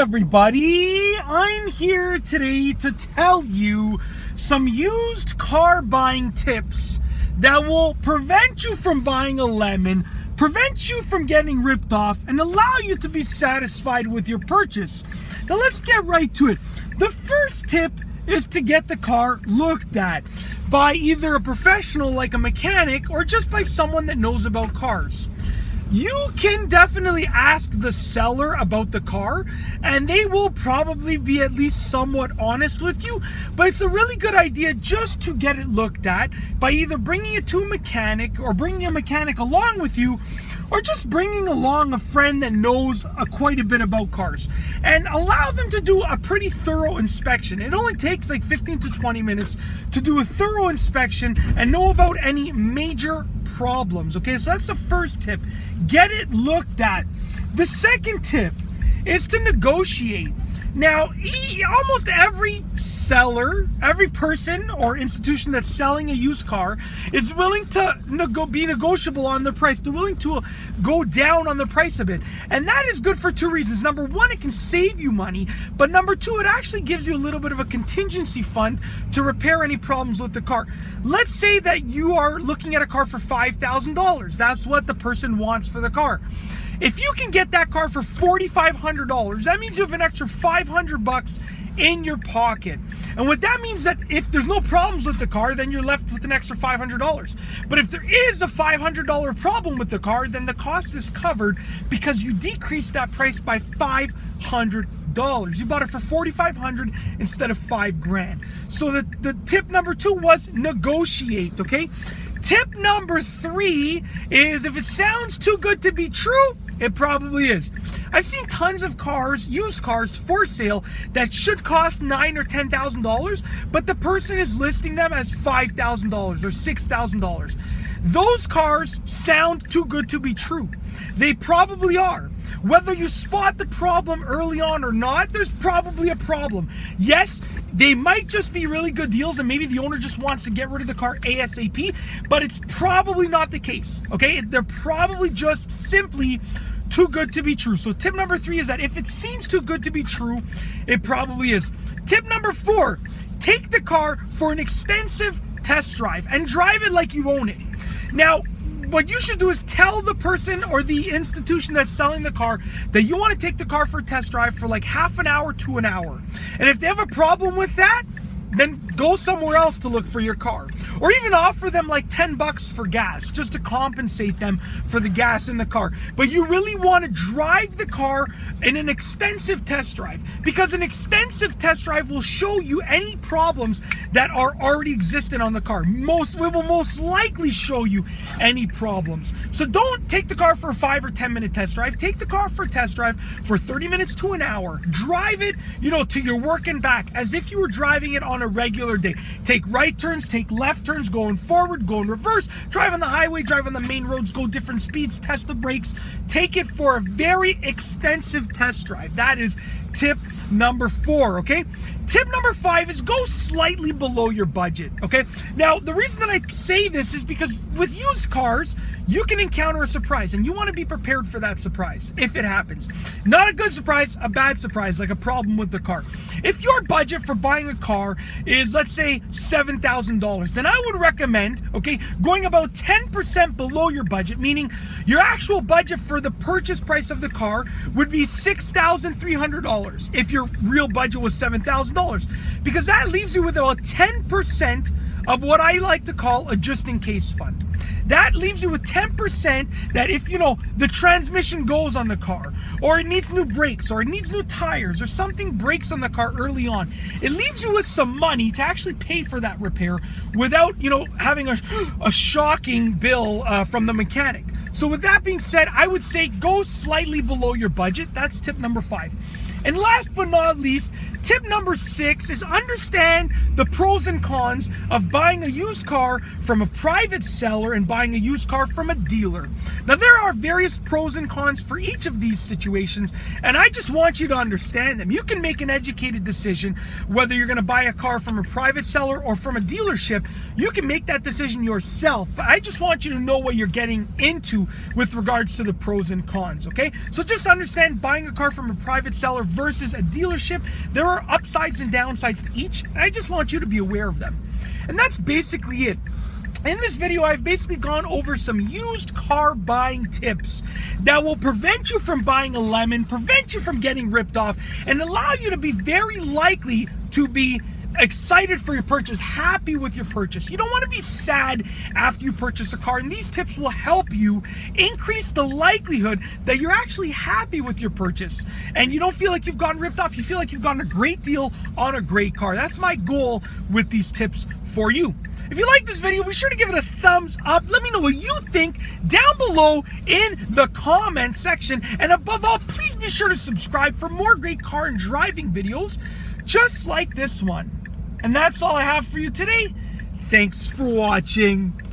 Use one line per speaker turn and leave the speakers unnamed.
everybody, I'm here today to tell you some used car buying tips that will prevent you from buying a lemon, prevent you from getting ripped off, and allow you to be satisfied with your purchase. Now let's get right to it. The first tip is to get the car looked at by either a professional like a mechanic or just by someone that knows about cars. You can definitely ask the seller about the car and they will probably be at least somewhat honest with you, but it's a really good idea just to get it looked at by either bringing it to a mechanic or bringing a mechanic along with you, or just bringing along a friend that knows quite a bit about cars, and allow them to do a pretty thorough inspection. It only takes like 15 to 20 minutes to do a thorough inspection and know about any major problems. Okay, so that's the first tip. Get it looked at. The second tip is to negotiate. Now, almost every seller, every person or institution that's selling a used car is willing to be negotiable on the price. They're willing to go down on the price a bit. And that is good for two reasons. Number one, it can save you money. But number two, it actually gives you a little bit of a contingency fund to repair any problems with the car. Let's say that you are looking at a car for $5,000. That's what the person wants for the car. If you can get that car for $4,500, that means you have an extra $500 in your pocket. And what that means that if there's no problems with the car, then you're left with an extra $500. But if there is a $500 problem with the car, then the cost is covered because you decreased that price by $500. You bought it for $4,500 instead of $5,000. So the tip number two was negotiate, okay? Tip number three is if it sounds too good to be true, it probably is. I've seen tons of cars, used cars for sale that should cost $9,000 or $10,000, but the person is listing them as $5,000 or $6,000. Those cars sound too good to be true. They probably are. Whether you spot the problem early on or not, there's probably a problem. Yes, they might just be really good deals and maybe the owner just wants to get rid of the car ASAP, but it's probably not the case, okay? They're probably just simply too good to be true. So tip number three is that if it seems too good to be true, it probably is. Tip number four, take the car for an extensive test drive and drive it like you own it. Now, what you should do is tell the person or the institution that's selling the car that you want to take the car for a test drive for like half an hour to an hour. And if they have a problem with that, then go somewhere else to look for your car. Or even offer them like $10 for gas just to compensate them for the gas in the car. But you really want to drive the car in an extensive test drive, because an extensive test drive will show you any problems that are already existent on the car. It will most likely show you any problems. So don't take the car for a 5 or 10 minute test drive. Take the car for a test drive for 30 minutes to an hour. Drive it, to your work and back as if you were driving it on a regular day. Take right turns, take left turns, going forward, go in reverse, drive on the highway, drive on the main roads, go different speeds, test the brakes. Take it for a very extensive test drive. That is tip number four, okay? Tip number five is go slightly below your budget, okay? Now, the reason that I say this is because with used cars, you can encounter a surprise, and you want to be prepared for that surprise if it happens. Not a good surprise, a bad surprise, like a problem with the car. If your budget for buying a car is, let's say, $7,000, then I would recommend, okay, going about 10% below your budget, meaning your actual budget for the purchase price of the car would be $6,300 if your real budget was $7,000, because that leaves you with about 10% of what I like to call a just-in-case fund. That leaves you with 10% that if, the transmission goes on the car, or it needs new brakes, or it needs new tires, or something breaks on the car early on, it leaves you with some money to actually pay for that repair without, having a shocking bill from the mechanic. So with that being said, I would say go slightly below your budget. That's tip number five. And last but not least, tip number six is understand the pros and cons of buying a used car from a private seller and buying a used car from a dealer. Now, there are various pros and cons for each of these situations, and I just want you to understand them. You can make an educated decision whether you're going to buy a car from a private seller or from a dealership. You can make that decision yourself, but I just want you to know what you're getting into with regards to the pros and cons, okay? So just understand buying a car from a private seller versus a dealership. There are upsides and downsides to each, and I just want you to be aware of them. And that's basically it. In this video, I've basically gone over some used car buying tips that will prevent you from buying a lemon, prevent you from getting ripped off, and allow you to be very likely to be excited for your purchase, happy with your purchase. You don't want to be sad after you purchase a car, and these tips will help you increase the likelihood that you're actually happy with your purchase and you don't feel like you've gotten ripped off. You feel like you've gotten a great deal on a great car. That's my goal with these tips for you. If you like this video, be sure to give it a thumbs up. Let me know what you think down below in the comment section. And above all, please be sure to subscribe for more great car and driving videos just like this one. And that's all I have for you today. Thanks for watching.